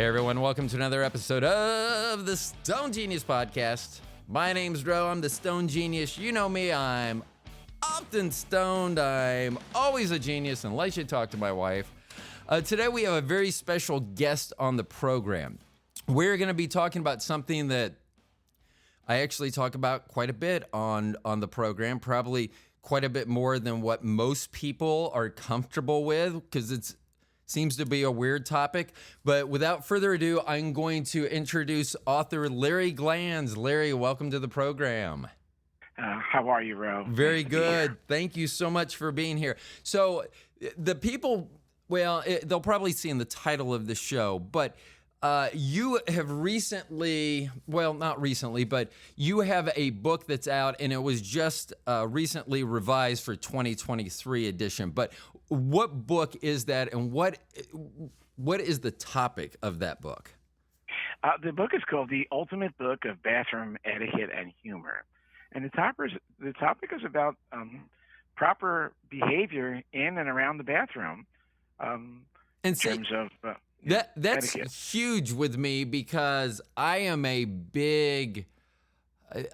Hey everyone, welcome to another episode of the Stone Genius Podcast. My name's Dro, I'm the Stone Genius. You know me, I'm often stoned, I'm always a genius unless you talk to my wife. Today we have a very special guest on the program. We're going to be talking about something that I actually talk about quite a bit on the program, probably quite a bit more than what most people are comfortable with because it seems to be a weird topic. But without further ado, I'm going to introduce author Larry Glanz. Larry, welcome to the program. How are you, Ro? Very good. Thank you so much for being here. So the people, they'll probably see in the title of the show, but you have recently, not recently, but you have a book that's out and it was just recently revised for 2023 edition. But what book is that and what is the topic of that book? The book is called The Ultimate Book of Bathroom Etiquette and Humor. And the topic is about proper behavior in and around the bathroom in terms of... That's etiquette. Huge with me because I am a big.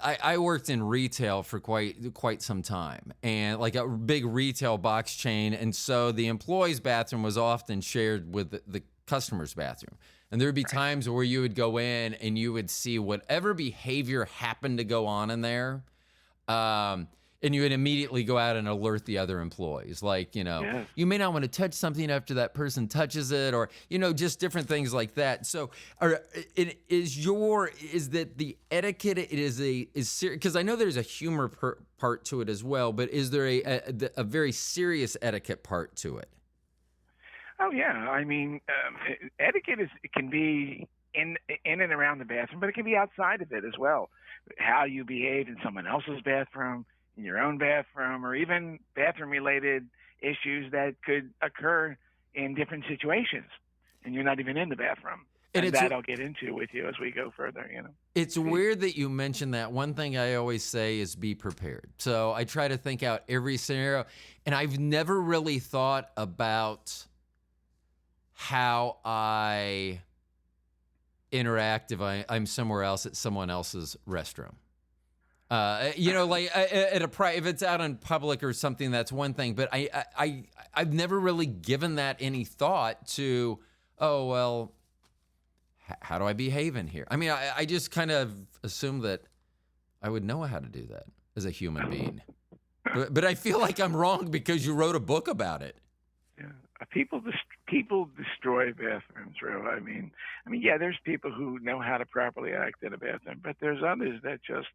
I worked in retail for quite some time, and like a big retail box chain, and so the employee's bathroom was often shared with the customer's bathroom. And there would be times where you would go in and you would see whatever behavior happened to go on in there. And you would immediately go out and alert the other employees. Like, Yes. You may not want to touch something after that person touches it, or, just different things like that. So is that the etiquette, is because I know there's a humor part to it as well, but is there a very serious etiquette part to it? Oh, yeah. I mean, etiquette it can be in and around the bathroom, but it can be outside of it as well. How you behave in someone else's bathroom, in your own bathroom, or even bathroom-related issues that could occur in different situations, and you're not even in the bathroom. And that I'll get into with you as we go further, It's weird that you mentioned that. One thing I always say is be prepared. So I try to think out every scenario, and I've never really thought about how I interact if I'm somewhere else at someone else's restroom. If it's out in public or something, that's one thing. But I've never really given that any thought to, how do I behave in here? I mean, I just kind of assume that I would know how to do that as a human being. But I feel like I'm wrong because you wrote a book about it. Yeah. People destroy bathrooms, Ro. I mean, yeah, there's people who know how to properly act in a bathroom, but there's others that just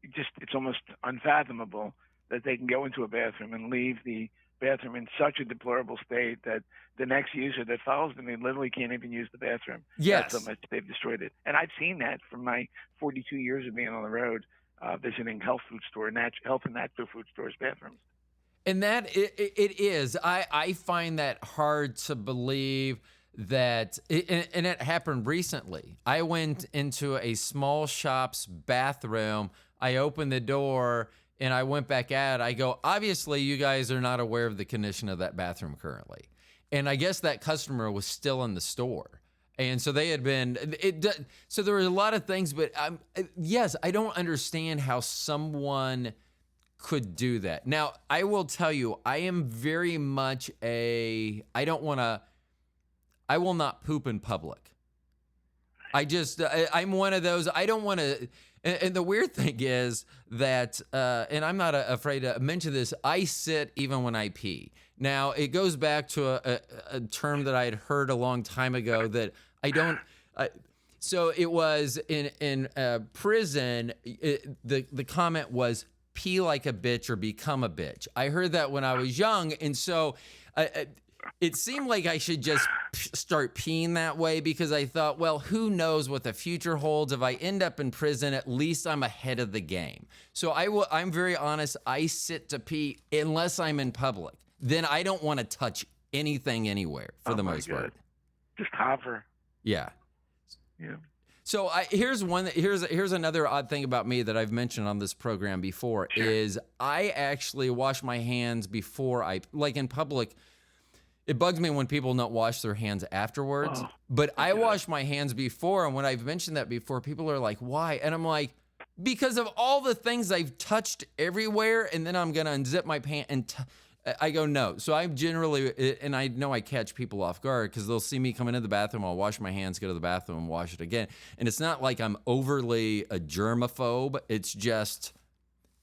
it's almost unfathomable that they can go into a bathroom and leave the bathroom in such a deplorable state that the next user that follows them, they literally can't even use the bathroom. Yes. That's how much they've destroyed it. And I've seen that from my 42 years of being on the road, visiting health and natural food stores' bathrooms. And that it is. I find that hard to believe that, and it happened recently. I went into a small shop's bathroom. I opened the door and I went back out. I go, obviously you guys are not aware of the condition of that bathroom currently. And I guess that customer was still in the store. And so they had been, so there were a lot of things, but yes, I don't understand how someone could do that. Now, I will tell you, I am very much I will not poop in public. I'm one of those, I don't want to, and the weird thing is that, and I'm not afraid to mention this, I sit even when I pee. Now, it goes back to a term that I had heard a long time ago that I don't, so it was in prison, the comment was, pee like a bitch or become a bitch. I heard that when I was young, and so it seemed like I should just start peeing that way because I thought, well, who knows what the future holds. If I end up in prison, at least I'm ahead of the game. So I'm very honest. I sit to pee unless I'm in public. Then I don't want to touch anything anywhere for the most part. Just hover. Yeah. Yeah. So here's another odd thing about me that I've mentioned on this program before. Sure. Is I actually wash my hands before like in public. It bugs me when people don't wash their hands afterwards. Oh, But it I does. wash my hands before, and when I've mentioned that before, people are like, "Why?" And I'm like, "Because of all the things I've touched everywhere, and then I'm gonna unzip my pant and." I go no. So I'm generally, and I know I catch people off guard because they'll see me come into the bathroom. I'll wash my hands, go to the bathroom, and wash it again. And it's not like I'm overly a germaphobe. It's just,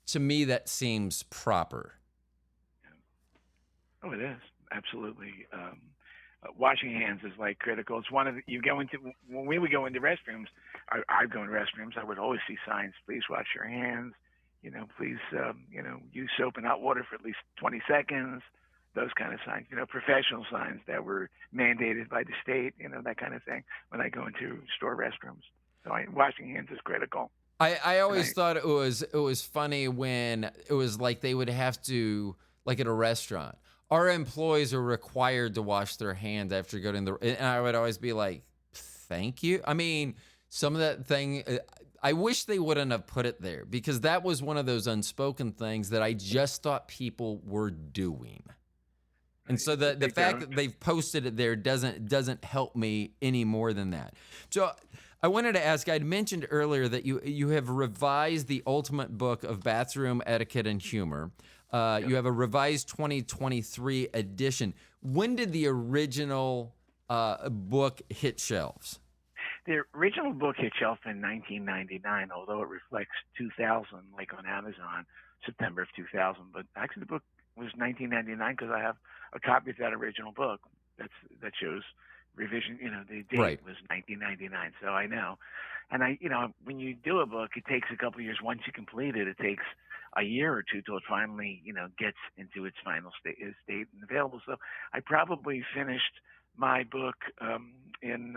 to me, that seems proper. Oh, it is absolutely. Washing hands is like critical. It's one of the, you go into when we would go into restrooms. I go into restrooms. I would always see signs. Please wash your hands. Please, use soap and hot water for at least 20 seconds. Those kind of signs. Professional signs that were mandated by the state. That kind of thing. When I go into store restrooms, so washing hands is critical. I And always thought it was funny when it was like they would have to, like at a restaurant, our employees are required to wash their hands after going to and I would always be like, thank you. I mean, some of that thing, I wish they wouldn't have put it there because that was one of those unspoken things that I just thought people were doing. And so the they fact don't. that they've posted it there doesn't help me any more than that. So I wanted to ask, I'd mentioned earlier that you have revised the ultimate book of bathroom etiquette and humor. You have a revised 2023 edition. When did the original book hit shelves? The original book hit shelf in 1999, although it reflects 2000, like on Amazon, September of 2000. But actually, the book was 1999 because I have a copy of that original book. That shows revision. The date Right. was 1999, so I know. And when you do a book, it takes a couple of years. Once you complete it, it takes a year or two till it finally, gets into its final state and available. So I probably finished my book in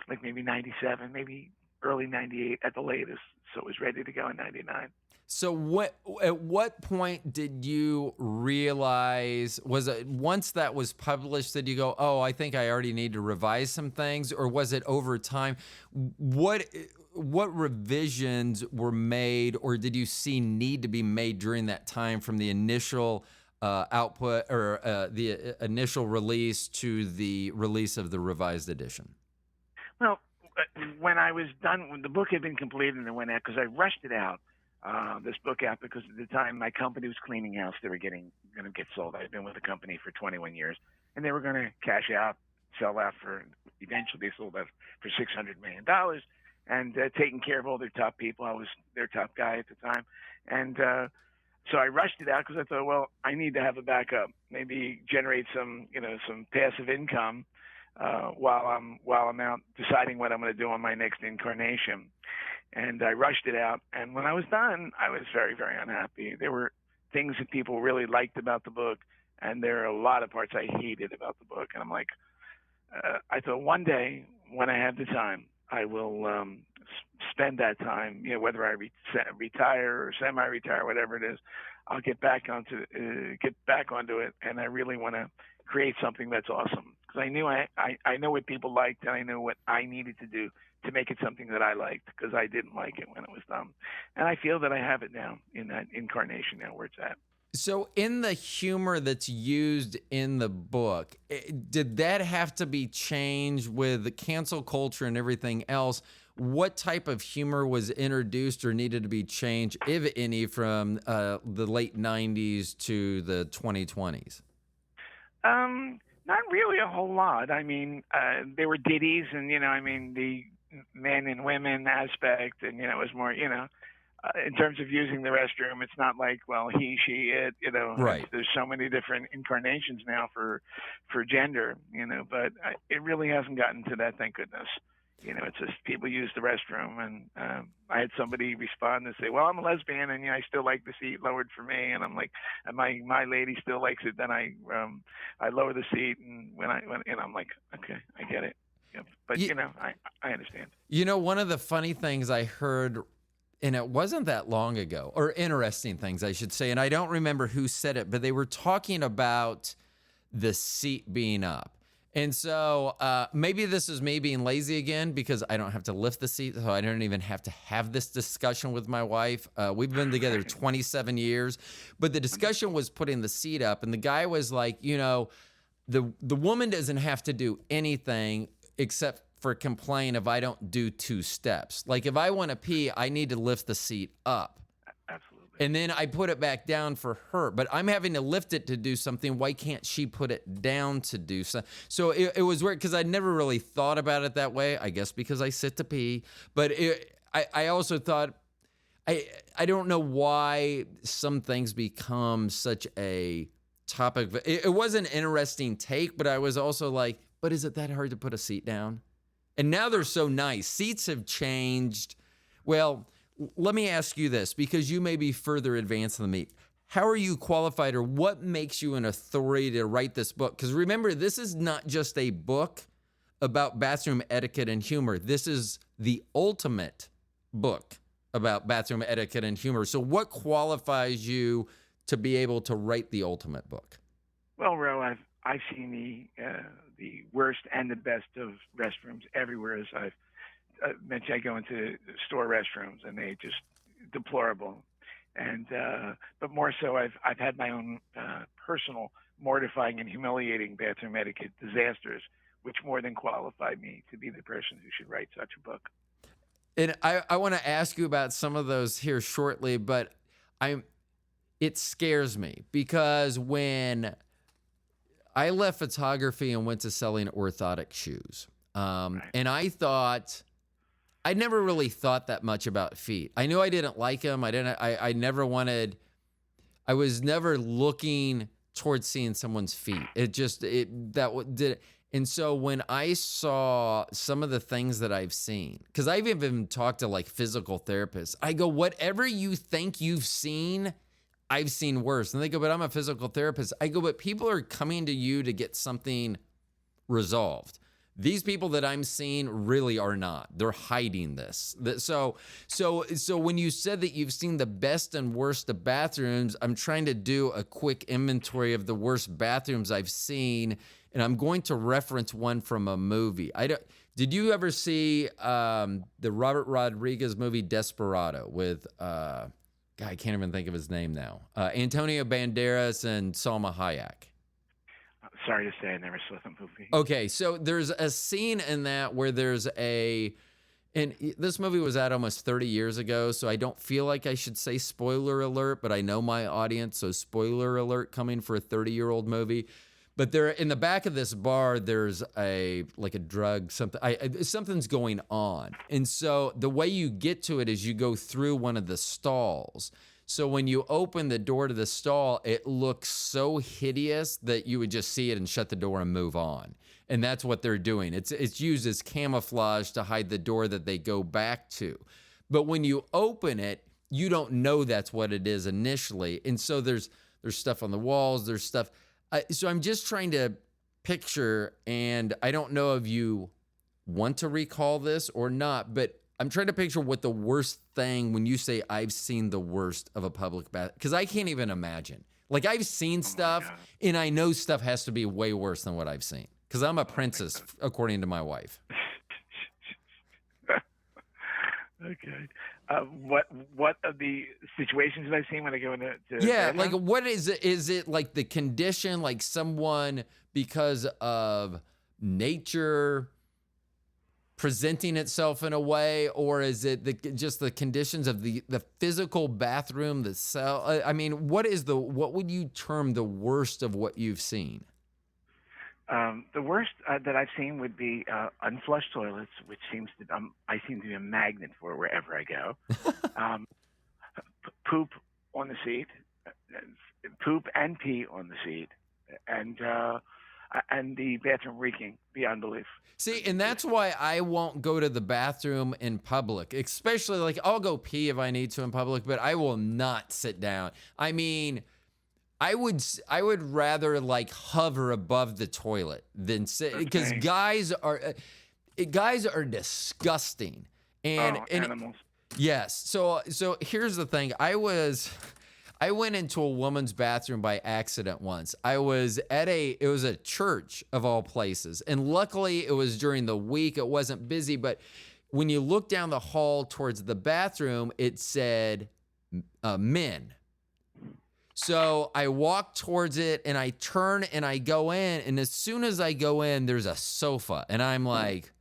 like maybe 97, maybe early 98 at the latest. So it was ready to go in 99. So at what point did you realize, was it once that was published that you go, oh, I think I already need to revise some things, or was it over time? What revisions were made, or did you see need to be made during that time from the initial output or the initial release to the release of the revised edition? Well, when I was done, when the book had been completed and it went out, because I rushed it out, this book out, because at the time my company was cleaning house. They were going to get sold. I had been with the company for 21 years, and they were going to cash out, sell out eventually they sold out for $600 million, and taking care of all their top people. I was their top guy at the time. And so I rushed it out because I thought, well, I need to have a backup, maybe generate some passive income while I'm out deciding what I'm going to do on my next incarnation. And I rushed it out. And when I was done, I was very, very unhappy. There were things that people really liked about the book, and there are a lot of parts I hated about the book. And I'm like, I thought one day when I have the time, I will spend that time, whether I retire or semi-retire, whatever it is, I'll get back onto it, and I really want to create something that's awesome, because I knew I know what people liked, and I knew what I needed to do to make it something that I liked, because I didn't like it when it was done, and I feel that I have it now in that incarnation now where it's at. So in the humor that's used in the book, did that have to be changed with the cancel culture and everything else? What type of humor was introduced or needed to be changed, if any, from the late 90s to the 2020s? Not really a whole lot. I mean, there were ditties, and the men and women aspect, and it was more, in terms of using the restroom, it's not like, well, he, she, it, Right. There's so many different incarnations now for gender, but it really hasn't gotten to that, thank goodness. It's just people use the restroom, and I had somebody respond and say, well, I'm a lesbian, and I still like the seat lowered for me, and I'm like, and my lady still likes it, then I lower the seat, and when I'm like, okay, I get it. Yeah. But I understand. One of the funny things I heard, and it wasn't that long ago, or interesting things, I should say, and I don't remember who said it, but they were talking about the seat being up. And so maybe this is me being lazy again, because I don't have to lift the seat, so I don't even have to have this discussion with my wife. We've been together 27 years, but the discussion was putting the seat up, and the guy was like, the woman doesn't have to do anything except for complain if I don't do 2 steps. Like if I want to pee, I need to lift the seat up. Absolutely. And then I put it back down for her, but I'm having to lift it to do something. Why can't she put it down to do something? So it was weird because I never really thought about it that way. I guess because I sit to pee, but I also thought, I don't know why some things become such a topic. It was an interesting take, but I was also like, but is it that hard to put a seat down? And now they're so nice. Seats have changed. Well, let me ask you this, because you may be further advanced than me. How are you qualified, or what makes you an authority to write this book? Because remember, this is not just a book about bathroom etiquette and humor. This is the ultimate book about bathroom etiquette and humor. So what qualifies you to be able to write the ultimate book? Well, Ro, I've seen the worst and the best of restrooms everywhere. As I've mentioned, I go into store restrooms and they just deplorable. And but more so, I've had my own personal mortifying and humiliating bathroom etiquette disasters, which more than qualify me to be the person who should write such a book. And I want to ask you about some of those here shortly, but it scares me because when I left photography and went to selling orthotic shoes, Right. and I never really thought that much about feet. I knew I didn't like them. I never wanted. I was never looking towards seeing someone's feet. Did. And so when I saw some of the things that I've seen, because I've even talked to like physical therapists, I go, whatever you think you've seen, I've seen worse. And they go, but I'm a physical therapist. I go, but people are coming to you to get something resolved. These people that I'm seeing really are not. They're hiding this. So when you said that you've seen the best and worst of bathrooms, I'm trying to do a quick inventory of the worst bathrooms I've seen, and I'm going to reference one from a movie. Did you ever see the Robert Rodriguez movie Desperado with God, I can't even think of his name now. Antonio Banderas and Salma Hayek. Sorry to say, I never saw the movie. Okay, so there's a scene in that where and this movie was out almost 30 years ago, so I don't feel like I should say spoiler alert, but I know my audience, so spoiler alert coming for a 30-year-old movie. But there, in the back of this bar, there's a drug, something's going on. And so the way you get to it is you go through one of the stalls. So when you open the door to the stall, it looks so hideous that you would just see it and shut the door and move on. And that's what they're doing. It's used as camouflage to hide the door that they go back to. But when you open it, you don't know that's what it is initially. And so there's stuff on the walls, there's stuff. So I'm just trying to picture, and I don't know if you want to recall this or not, but I'm trying to picture what the worst thing, when you say I've seen the worst of a public bath, because I can't even imagine. Like I've seen stuff, and I know stuff has to be way worse than what I've seen, because I'm a princess, according to my wife. Okay. What are the situations that I've seen when I go into? Like what is it? Is it like the condition, like someone because of nature presenting itself in a way, or is it just the conditions of the physical bathroom, the cell? I mean, what would you term the worst of what you've seen? The worst that I've seen would be unflushed toilets, which I seem to be a magnet for wherever I go. Poop on the seat, poop and pee on the seat, and the bathroom reeking beyond belief. See, and that's why I won't go to the bathroom in public, especially like I'll go pee if I need to in public, but I will not sit down. I mean, I would rather like hover above the toilet than sit, because guys are disgusting. And animals. Yes. So here's the thing. I went into a woman's bathroom by accident once. I was it was a church of all places. And luckily it was during the week. It wasn't busy, but when you look down the hall towards the bathroom, it said men. So I walk towards it and I turn and I go in. And as soon as I go in, there's a sofa. And I'm like,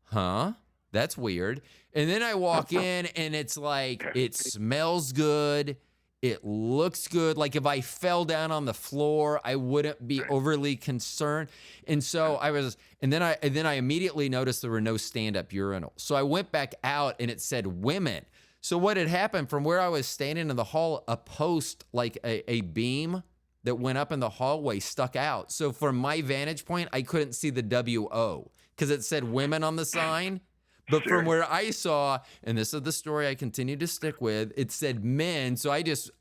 huh? That's weird. And then I walk in and it's like, it smells good. It looks good. Like if I fell down on the floor, I wouldn't be overly concerned. And so and then I immediately noticed there were no stand-up urinals. So I went back out and it said women. So what had happened from where I was standing in the hall, a post, like a beam that went up in the hallway stuck out. So from my vantage point, I couldn't see the WO because it said women on the sign. But from where I saw, and this is the story I continue to stick with, it said men. So as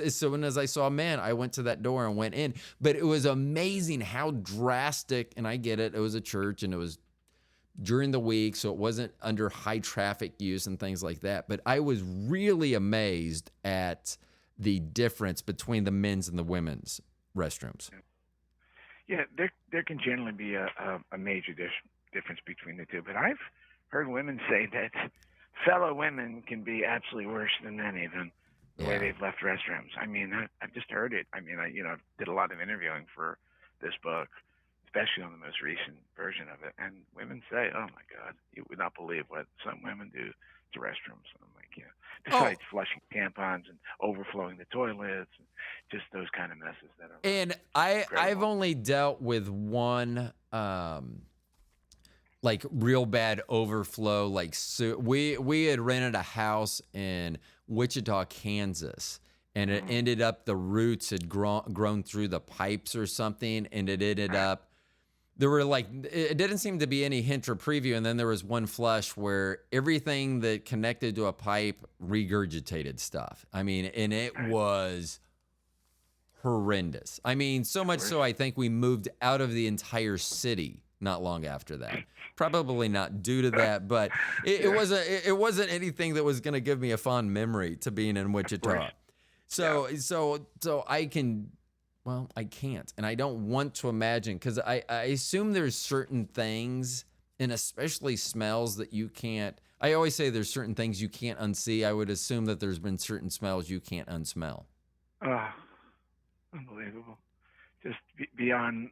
soon as I saw men, I went to that door and went in. But it was amazing how drastic, and I get it, it was a church and it was during the week, so it wasn't under high traffic use and things like that. But I was really amazed at the difference between the men's and the women's restrooms. Yeah, there can generally be a major difference between the two. But I've heard women say that fellow women can be absolutely worse than men, even the way they've left restrooms. I mean, I've just heard it. I mean, I did a lot of interviewing for this book, especially on the most recent version of it. And women say, oh, my God, you would not believe what some women do to restrooms. And I'm like, besides flushing tampons and overflowing the toilets, and just those kind of messes that are. And I've only dealt with one like real bad overflow. Like, so we had rented a house in Wichita, Kansas, and it ended up the roots had grown through the pipes or something, and it ended up there were like, it didn't seem to be any hint or preview, and then there was one flush where everything that connected to a pipe regurgitated stuff. I mean, and it was horrendous. I mean, so much so I think we moved out of the entire city not long after that. Probably not due to that, but it wasn't anything that was going to give me a fond memory to being in Wichita. So I can, well, I can't, and I don't want to imagine, because I assume there's certain things, and especially smells, that you can't. I always say there's certain things you can't unsee. I would assume that there's been certain smells you can't unsmell. Unbelievable. Just beyond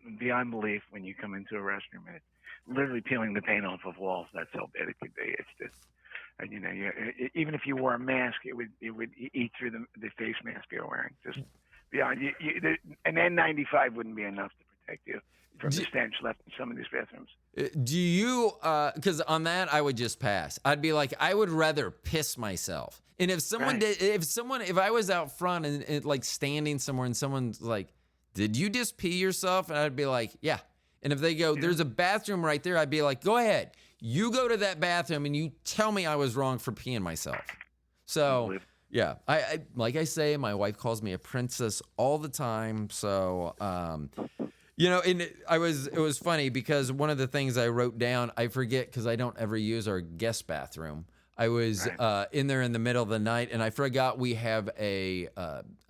belief when you come into a restroom. It's literally peeling the paint off of walls. That's how bad it could be. It's just, even if you wore a mask, it would eat through the face mask you're wearing. Just beyond. An N95 wouldn't be enough to protect you from the stench left in some of these bathrooms. Do you? Because on that, I would just pass. I'd be like, I would rather piss myself. And if someone did, if I was out front and like standing somewhere and someone's like, did you just pee yourself? And I'd be like, yeah. And if they go, there's a bathroom right there, I'd be like, go ahead. You go to that bathroom and you tell me I was wrong for peeing myself. So, yeah. I like I say, my wife calls me a princess all the time. So, and it was funny because one of the things I wrote down, I forget because I don't ever use our guest bathroom. I was in there in the middle of the night, and I forgot we have a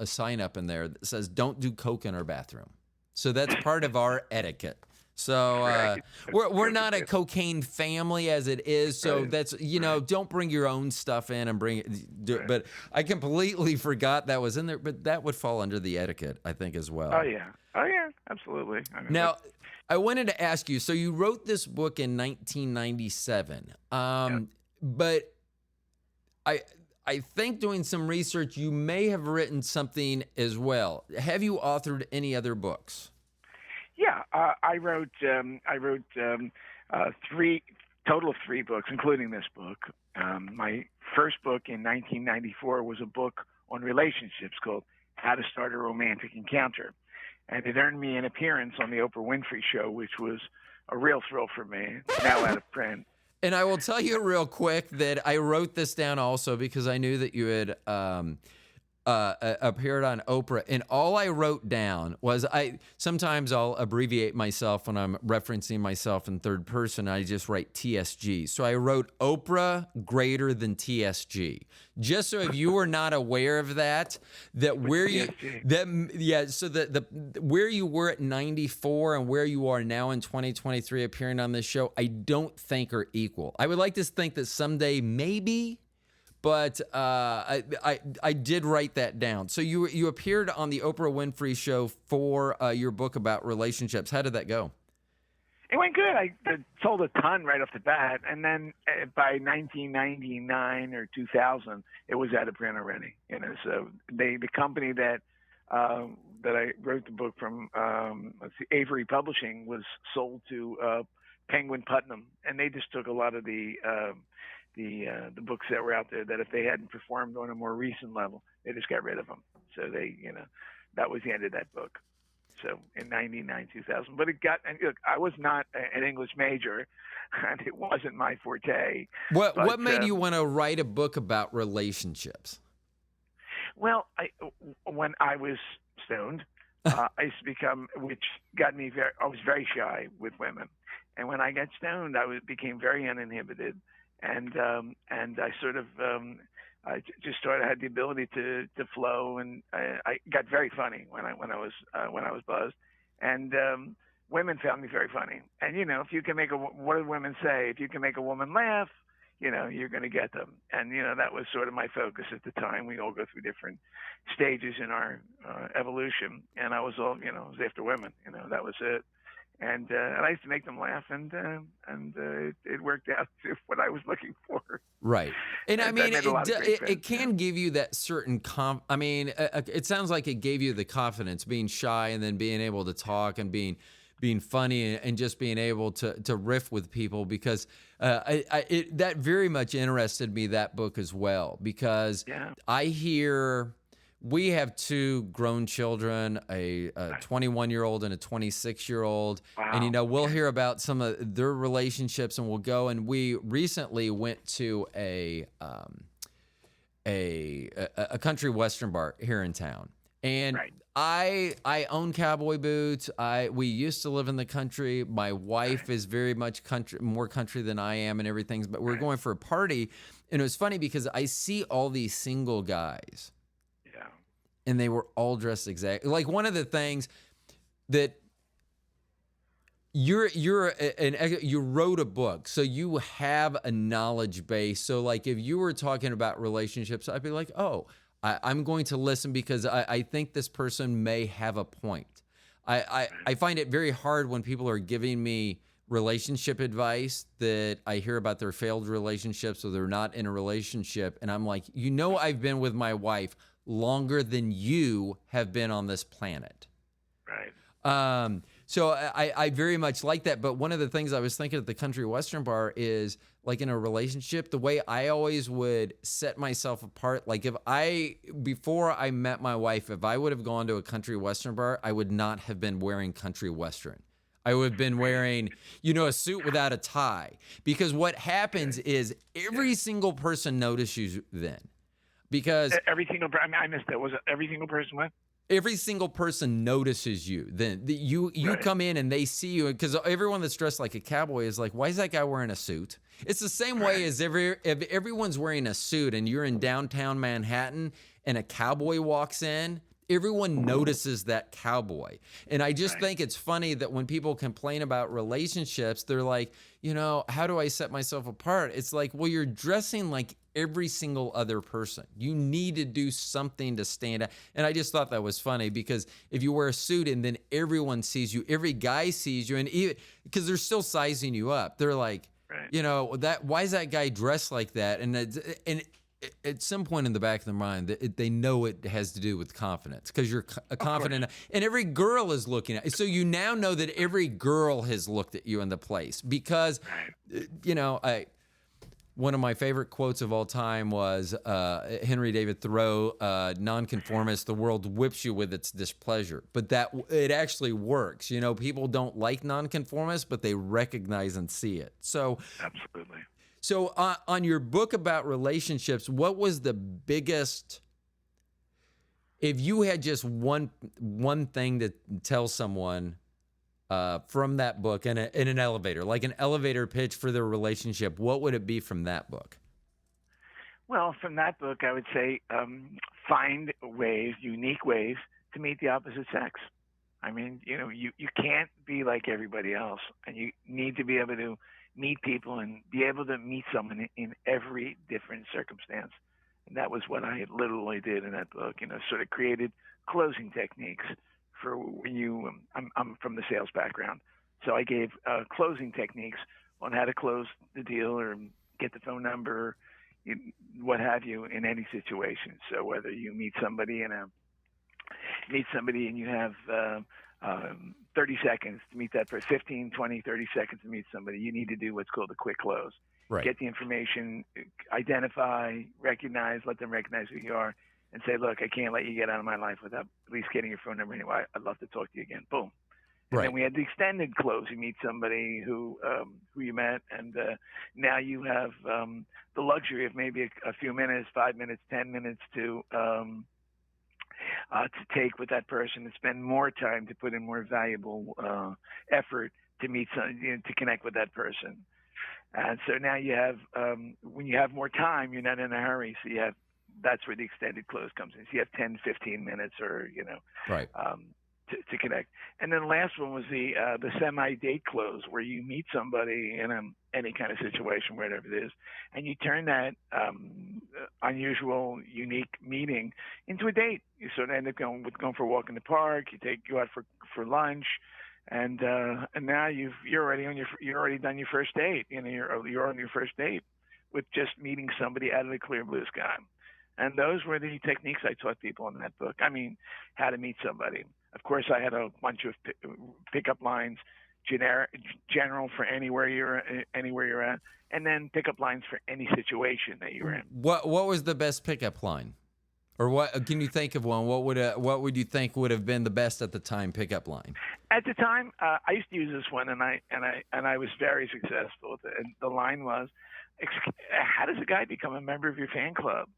sign up in there that says, don't do coke in our bathroom. So that's part of our etiquette. So we're not a cocaine family as it is. So that's, don't bring your own stuff in and bring it. But I completely forgot that was in there. But that would fall under the etiquette, I think, as well. Oh, yeah, absolutely. Now, I wanted to ask you, so you wrote this book in 1997. But I think doing some research, you may have written something as well. Have you authored any other books? Yeah, I wrote total of three books, including this book. My first book in 1994 was a book on relationships called How to Start a Romantic Encounter. And it earned me an appearance on the Oprah Winfrey Show, which was a real thrill for me. It's now out of print. And I will tell you real quick that I wrote this down also because I knew that you had appeared on Oprah, and all I wrote down was sometimes I'll abbreviate myself when I'm referencing myself in third person. I just write TSG. So I wrote Oprah greater than TSG, just so if you were not aware of that where you where you were at 94 and where you are now in 2023 appearing on this show, I don't think are equal. I would like to think that someday maybe. but I did write that down. So you appeared on the Oprah Winfrey Show for your book about relationships. How did that go? It went good. I sold a ton right off the bat, and then by 1999 or 2000, it was out of print already. So the company that I wrote the book from, Avery Publishing, was sold to Penguin Putnam, and they just took a lot of the books that were out there that if they hadn't performed on a more recent level, they just got rid of them. So that was the end of that book. So in 99, 2000, but and look, I was not an English major, and it wasn't my forte. What made you want to write a book about relationships? Well, when I was stoned, I used to become, which got me I was very shy with women, and when I got stoned, I became very uninhibited, and I sort of I just started had the ability to flow, and I got very funny when I was buzzed, and women found me very funny. And if you can what do women say? If you can make a woman laugh, you're going to get them. And that was sort of my focus at the time. We all go through different stages in our evolution, and I was after women. That was it. And I used to make them laugh, and it worked out to what I was looking for. Right. And I mean, it can give you that certain it sounds like it gave you the confidence, being shy and then being able to talk and being funny and just being able to riff with people, because that very much interested me, that book as well, because I hear we have two grown children, a 21-year-old and a 26-year-old. Wow. And, we'll hear about some of their relationships, and we'll go. And we recently went to a country western bar here in town. And I own cowboy boots. We used to live in the country. My wife is very much more country than I am and everything. But we're going for a party. And it was funny because I see all these single guys. And they were all dressed exactly like. One of the things that you wrote a book, so you have a knowledge base. So like if you were talking about relationships, I'd be like, oh, I'm going to listen because I think this person may have a point. I find it very hard when people are giving me relationship advice that I hear about their failed relationships or they're not in a relationship. And I'm like, I've been with my wife longer than you have been on this planet. Right. So I very much like that. But one of the things I was thinking at the country western bar is, like, in a relationship, the way I always would set myself apart, like before I met my wife, if I would have gone to a country western bar, I would not have been wearing country western. I would have been wearing, a suit without a tie. Because what happens is every single person notices you then. Because every single I missed that. Was it every single person went? Every single person notices you. Then you come in and they see you, because everyone that's dressed like a cowboy is like, why is that guy wearing a suit? It's the same way as if everyone's wearing a suit and you're in downtown Manhattan and a cowboy walks in, everyone notices that cowboy. And I just think it's funny that when people complain about relationships, they're like, how do I set myself apart? It's like, well, you're dressing like every single other person. You need to do something to stand out. And I just thought that was funny, because if you wear a suit and then everyone sees you, every guy sees you, and even because they're still sizing you up, they're like, why is that guy dressed like that? And at some point in the back of their mind, they know it has to do with confidence, because you're confident, and every girl is looking at you. So you now know that every girl has looked at you in the place, because, one of my favorite quotes of all time was Henry David Thoreau, nonconformist, the world whips you with its displeasure. But it actually works. People don't like nonconformists, but they recognize and see it. So absolutely. So on your book about relationships, what was the biggest, if you had just one thing to tell someone from that book in an elevator, like an elevator pitch for their relationship, what would it be from that book? Well, from that book, I would say find unique ways to meet the opposite sex. I mean, you can't be like everybody else, and you need to be able to meet people and be able to meet someone in every different circumstance. And that was what I literally did in that book. Sort of created closing techniques for when you. I'm from the sales background, so I gave closing techniques on how to close the deal or get the phone number, what have you, in any situation. So whether you meet somebody and you have 30 seconds to meet that person, 15, 20, 30 seconds to meet somebody, you need to do what's called a quick close. Right. Get the information, identify, recognize, let them recognize who you are, and say, look, I can't let you get out of my life without at least getting your phone number anyway. I'd love to talk to you again. Boom. And Right. then we had the extended close. You meet somebody who you met, and now you have the luxury of maybe a few minutes, 5 minutes, 10 minutes to take with that person, and spend more time to put in more valuable effort to meet to connect with that person. And so now you have when you have more time, you're not in a hurry. So that's where the extended close comes in. So you have 10, 15 minutes, or Right. To connect. And then the last one was the semi-date close, where you meet somebody in any kind of situation, whatever it is, and you turn that unusual, unique meeting into a date. You sort of end up going for a walk in the park. You go out for lunch, and now you're already done your first date. You're on your first date with just meeting somebody out of the clear blue sky. And those were the techniques I taught people in that book. I mean, how to meet somebody. Of course, I had a bunch of pickup lines, general for anywhere you're at, and then pickup lines for any situation that you're in. What was the best pickup line, or what can you think of one? What would you think would have been the best at the time pickup line? At the time, I used to use this one, and I was very successful. And the line was, "How does a guy become a member of your fan club?"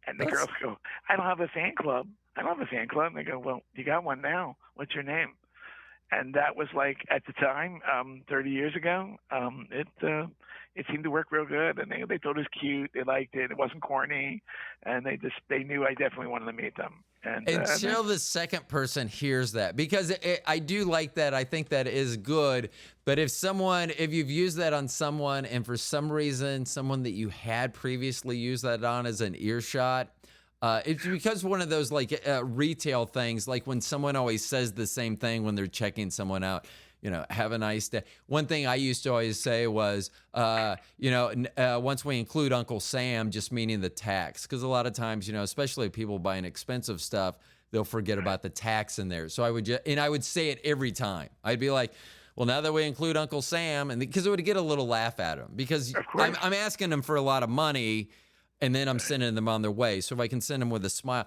And the girls go, "I don't have a fan club. I don't have a fan club." And they go, "Well, you got one now. What's your name?" And that was like, at the time, 30 years ago, it seemed to work real good. And they thought it was cute. They liked it. It wasn't corny. And they knew I definitely wanted to meet them. And Until the second person hears that, because I do like that. I think that is good. But if you've used that on someone, and for some reason, someone that you had previously used that on as an earshot, it's because one of those retail things, like when someone always says the same thing when they're checking someone out. Have a nice day. One thing I used to always say was, once we include Uncle Sam, just meaning the tax. Because a lot of times, especially people buying expensive stuff, they'll forget about the tax in there. So I would say it every time. I'd be like, well, now that we include Uncle Sam, and because it would get a little laugh at him, because I'm asking them for a lot of money, and then I'm sending them on their way. So if I can send them with a smile.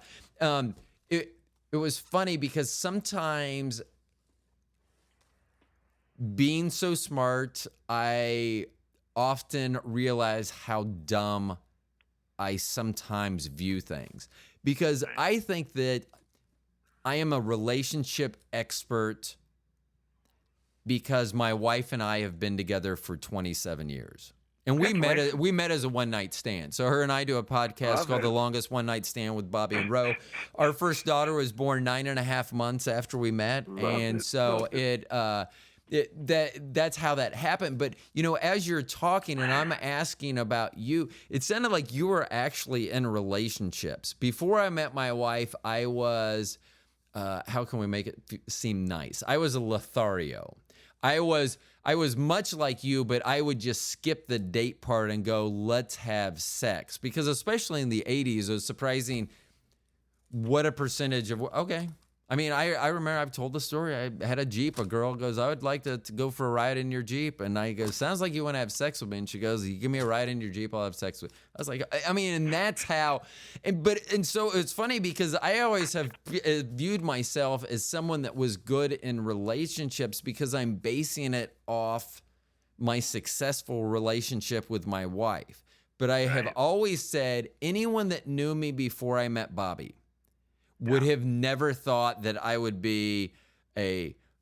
It was funny because sometimes, being so smart, I often realize how dumb I sometimes view things, because I think that I am a relationship expert because my wife and I have been together for 27 years. And we met as a one-night stand. So her and I do a podcast called The Longest One Night Stand with Bobby and Ro. Our first daughter was born 9.5 months after we met. That's how that happened. But, as you're talking and I'm asking about you, it sounded like you were actually in relationships. Before I met my wife, I was, how can we make it seem nice? I was a Lothario. I was much like you, but I would just skip the date part and go, let's have sex. Because especially in the 80s, it was surprising what a percentage of, okay. I mean, I remember I've told the story. I had a Jeep. A girl goes, I would like to go for a ride in your Jeep. And I go, sounds like you want to have sex with me. And she goes, you give me a ride in your Jeep, I'll have sex with you. I was like, I mean, and that's how, and so it's funny because I always have viewed myself as someone that was good in relationships because I'm basing it off my successful relationship with my wife. But I have always said, anyone that knew me before I met Bobby would have never thought that I would be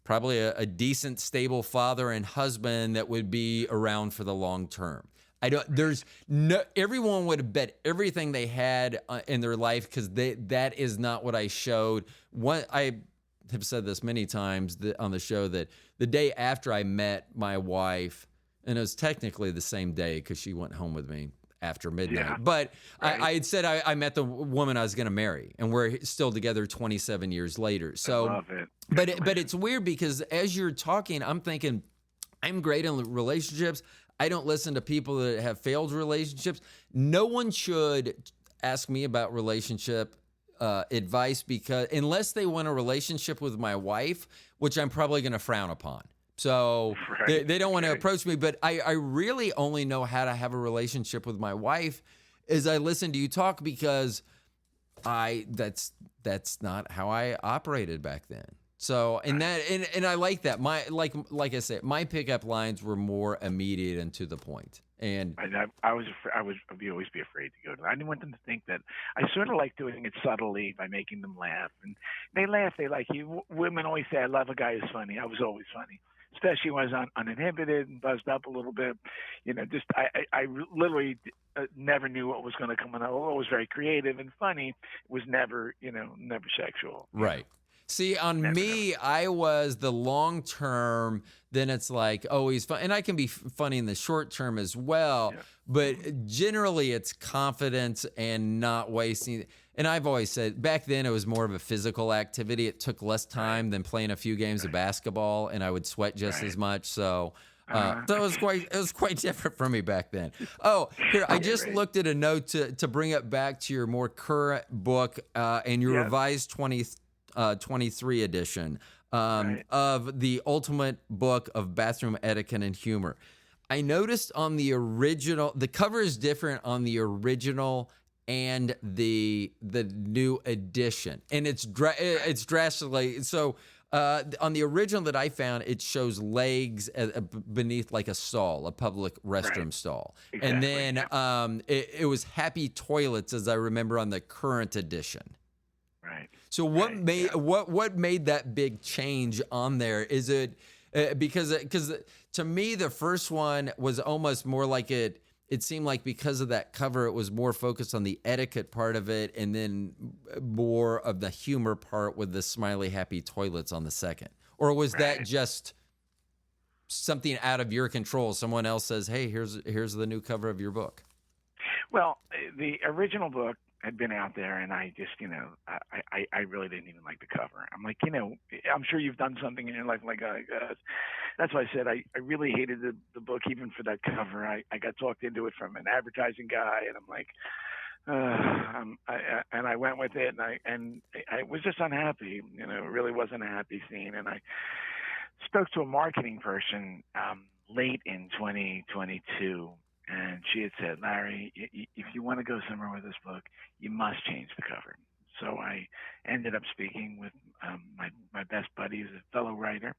probably a decent, stable father and husband that would be around for the long term. Everyone would have bet everything they had in their life because that is not what I showed. I have said this many times on the show that the day after I met my wife, and it was technically the same day because she went home with me. after midnight. Yeah. But Right. I had said I met the woman I was going to marry, and we're still together 27 years later. I So, love it. but it's weird because as you're talking, I'm thinking I'm great in relationships. I don't listen to people that have failed relationships. No one should ask me about relationship advice, because unless they want a relationship with my wife, which I'm probably going to frown upon. So Right. they don't want to Okay. approach me, but I really only know how to have a relationship with my wife as I listen to you talk, because that's not how I operated back then. So and I like that. My like I said, my pickup lines were more immediate and to the point. And I was I'd always be afraid to go to them. I didn't want them to think that. I sort of like doing it subtly by making them laugh, and they laugh. They like you. Women always say, "I love a guy who's funny." I was always funny, especially when I was uninhibited and buzzed up a little bit. Just I literally never knew what was going to come out. Although it was very creative and funny, it was never never sexual. right. See, on Never, me, I was the long term. Then it's like always fun, and I can be funny in the short term as well. Yeah. But generally, it's confidence and not wasting. And I've always said back then it was more of a physical activity. It took less time than playing a few games of basketball, and I would sweat just as much. So. So it was quite different for me back then. Oh, here I just looked at a note to bring it back to your more current book and your revised 23 edition of the ultimate book of bathroom etiquette and humor. I noticed on the original, the cover is different on the original and the new edition, and it's drastically so. On the original that I found, it shows legs beneath like a stall, a public restroom stall. Exactly. And then it was happy toilets, as I remember, on the current edition. Right. So what made that big change on there? Is it because to me the first one was almost more like it seemed like because of that cover, it was more focused on the etiquette part of it, and then more of the humor part with the smiley, happy toilets on the second. Or was that just something out of your control? Someone else says, "Hey, here's the new cover of your book." Well, the original book had been out there, and I just, I really didn't even like the cover. I'm like, I'm sure you've done something in your life like that's why I said I really hated the book even for that cover. I got talked into it from an advertising guy, and I'm like, and I went with it, and I was just unhappy. It really wasn't a happy scene. And I spoke to a marketing person late in 2022. And she had said, "Larry, if you want to go somewhere with this book, you must change the cover." So I ended up speaking with my best buddy, who's a fellow writer,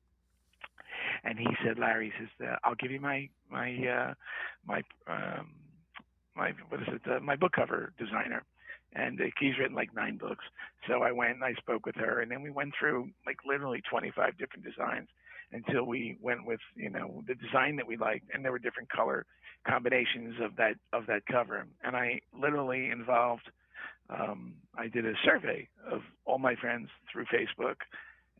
and he said, "Larry," he says, "I'll give you my book cover designer." And he's written like 9 books. So I went and I spoke with her, and then we went through like literally 25 different designs until we went with the design that we liked, and there were different color combinations of that cover. And I literally involved I did a survey of all my friends through Facebook,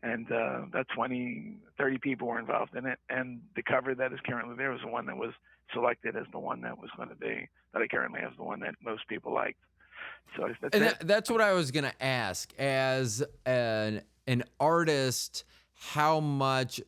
and about 20-30 people were involved in it, and the cover that is currently there was the one that was selected as the one that was going to be that I currently have, the one that most people liked. So that's what I was going to ask. As an artist, how much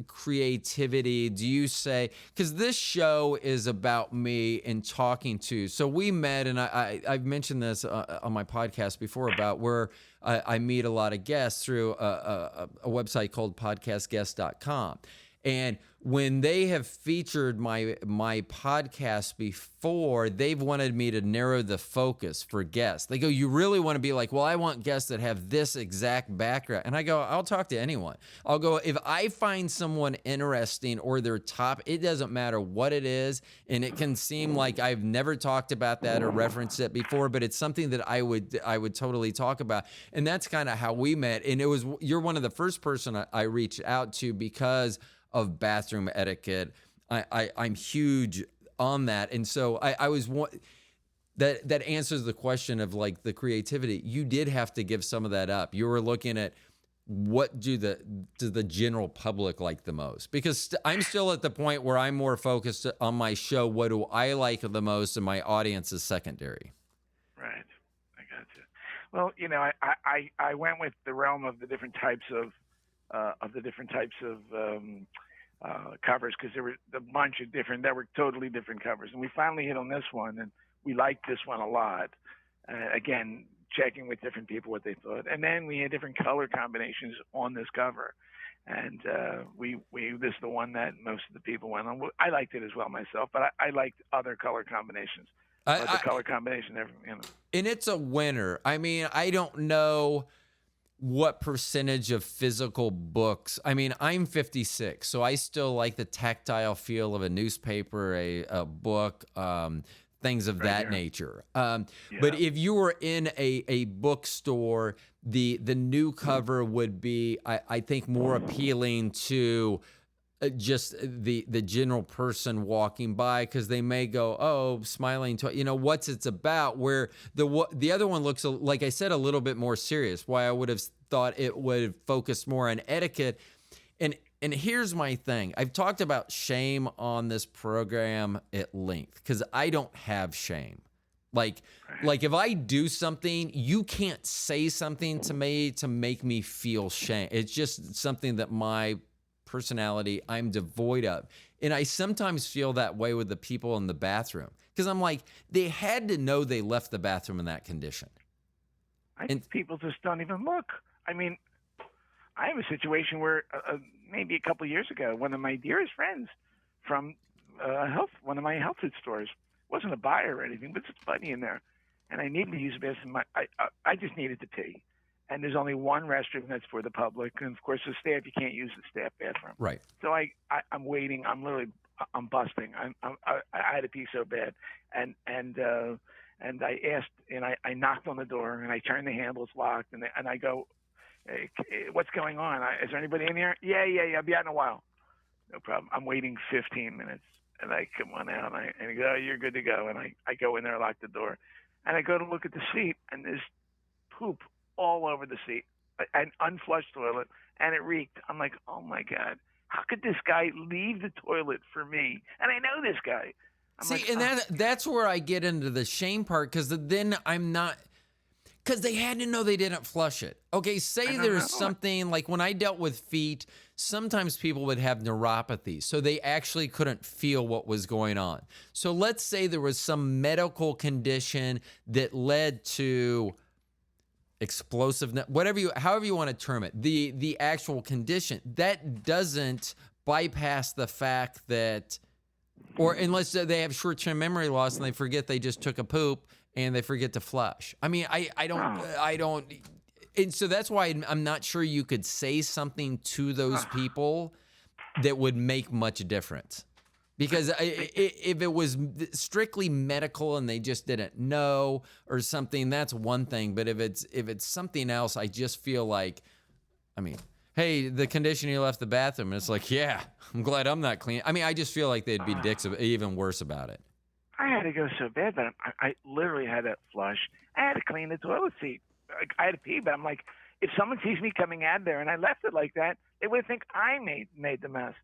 creativity do you say? Because this show is about me and talking to. So we met, and I've mentioned this on my podcast before about where I meet a lot of guests through a website called podcastguest.com. And when they have featured my podcast before, they've wanted me to narrow the focus for guests. They go, "You really want to be like, well, I want guests that have this exact background." And I go, "I'll talk to anyone." I'll go, if I find someone interesting or their top, it doesn't matter what it is. And it can seem like I've never talked about that or referenced it before, but it's something that I would totally talk about. And that's kind of how we met. And you're one of the first person I reached out to because of bathroom etiquette. I'm huge on that. And so I was that answers the question of like the creativity. You did have to give some of that up. You were looking at what do the general public like the most? Because I'm still at the point where I'm more focused on my show. What do I like the most, and my audience is secondary. Right. I got you. Well, I went with the realm of the different types of covers, because there were a bunch of different that were totally different covers, and we finally hit on this one, and we liked this one a lot. Again, checking with different people what they thought, and then we had different color combinations on this cover, and this is the one that most of the people went on. I liked it as well myself, but I liked other color combinations. But the color combination, and it's a winner. I mean, I don't know what percentage of physical books. I mean, I'm 56, so I still like the tactile feel of a newspaper, a book, things of that nature. But if you were in a bookstore, the new cover would be, I think, more appealing to just the general person walking by, because they may go, oh, smiling what's it's about, where the other one looks, like I said, a little bit more serious. Why I would have thought it would focus more on etiquette. And here's my thing. I've talked about shame on this program at length, because I don't have shame. Like if I do something, you can't say something to me to make me feel shame. It's just something that my personality, I'm devoid of. And I sometimes feel that way with the people in the bathroom, because I'm like, they had to know they left the bathroom in that condition. I think people just don't even look. I mean, I have a situation where maybe a couple of years ago, one of my dearest friends from one of my health food stores, wasn't a buyer or anything, but it's buddy in there, and I needed to use the bathroom. I just needed to pee, and there's only one restroom that's for the public, and of course the staff, you can't use the staff bathroom. Right. So I'm waiting. I'm busting. I had to pee so bad, and I asked, and I knocked on the door, and I turned the handle, it's locked, and I go, hey, what's going on? Is there anybody in here? Yeah, I'll be out in a while. No problem. I'm waiting 15 minutes. And I come on out, and he goes, oh, you're good to go. And I go in there, lock the door. And I go to look at the seat, and there's poop all over the seat, an unflushed toilet, and it reeked. I'm like, oh, my God. How could this guy leave the toilet for me? And I know this guy. That's where I get into the shame part, because then I'm not – because they had to know they didn't flush it. Okay, say there's something like when I dealt with feet, sometimes people would have neuropathy, so they actually couldn't feel what was going on. So let's say there was some medical condition that led to explosiveness, however you want to term it, the actual condition. That doesn't bypass the fact that, or unless they have short-term memory loss and they forget they just took a poop, and they forget to flush. I mean, I don't, and so that's why I'm not sure you could say something to those people that would make much difference. Because if it was strictly medical and they just didn't know or something, that's one thing. But if it's something else, I just feel like, I mean, hey, the condition you left the bathroom, and it's like, yeah, I'm glad I'm not clean. I mean, I just feel like they'd be dicks even worse about it. I had to go so bad, but I literally had to flush. I had to clean the toilet seat. I had to pee, but I'm like, if someone sees me coming out there and I left it like that, they would think I made the mess.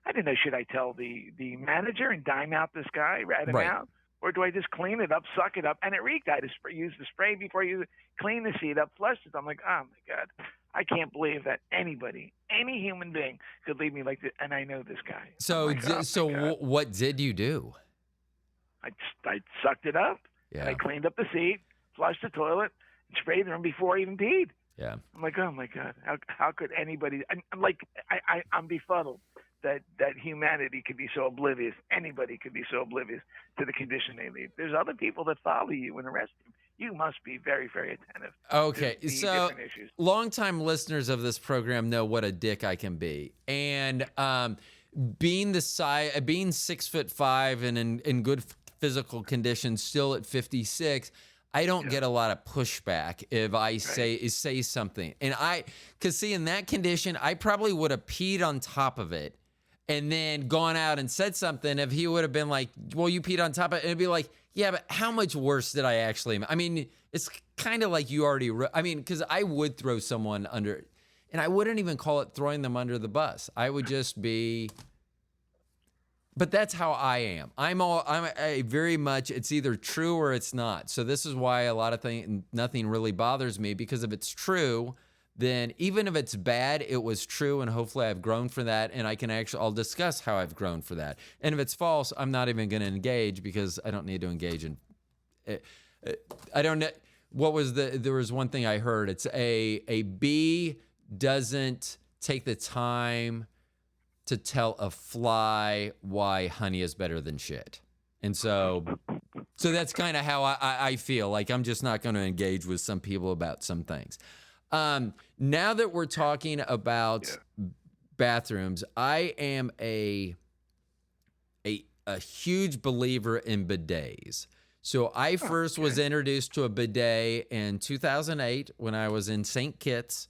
I didn't know, should I tell the manager and dime out this guy, rat him out? Or do I just clean it up, suck it up? And it reeked. I just used the spray before you clean the seat up, flush it. I'm like, oh, my God. I can't believe that anybody, any human being could leave me like this. And I know this guy. So, what did you do? I sucked it up, and I cleaned up the seat, flushed the toilet, and sprayed the room before I even peed. Yeah. I'm like, oh, my God, how could anybody – I'm befuddled that humanity could be so oblivious. Anybody could be so oblivious to the condition they leave. There's other people that follow you in the restroom. You must be very, very attentive. Okay, so longtime listeners of this program know what a dick I can be. And being 6'5" and in good – physical condition, still at 56, I don't get a lot of pushback if I say something. And because see, in that condition, I probably would have peed on top of it and then gone out and said something. If he would have been like, well, you peed on top of it, it'd be like, yeah, but how much worse did I actually? I mean, it's kind of like you already, because I would throw someone under. and I wouldn't even call it throwing them under the bus. I would just be, but that's how I am. I'm a very much, it's either true or it's not. So this is why a lot of things, nothing really bothers me, because if it's true, then even if it's bad, it was true, and hopefully I've grown for that, and I'll discuss how I've grown for that. And if it's false, I'm not even going to engage, because I don't need to engage in. I don't know. There was one thing I heard. It's a bee doesn't take the time to tell a fly why honey is better than shit. And so that's kind of how I feel. Like, I'm just not going to engage with some people about some things. Now that we're talking about bathrooms, I am a huge believer in bidets. So I first was introduced to a bidet in 2008 when I was in St. Kitts,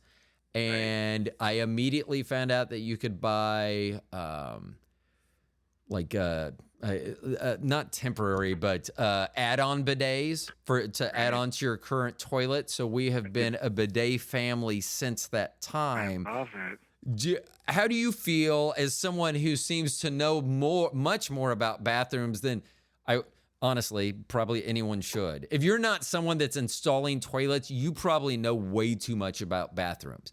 and I immediately found out that you could buy not temporary, but add-on bidets to add on to your current toilet. So we have been a bidet family since that time. I love it. How do you feel as someone who seems to know much more about bathrooms than honestly, probably anyone should? If you're not someone that's installing toilets, you probably know way too much about bathrooms.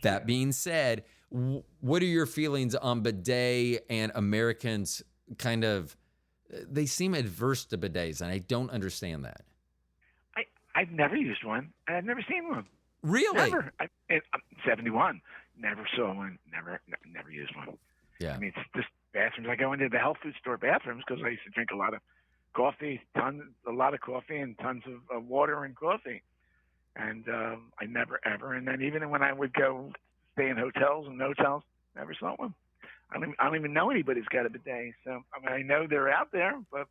That being said, what are your feelings on bidet and Americans they seem adverse to bidets, and I don't understand that. I've never used one. I've never seen one. Really? Never. I'm 71. Never saw one. Never used one. Yeah. I mean, it's just bathrooms. I go into the health food store bathrooms because I used to drink a lot of coffee, a lot of coffee, and tons of water and coffee. And I never ever. And then even when I would go stay in hotels and motels, never saw one. I don't even know anybody who's got a bidet. So I mean, I know they're out there, but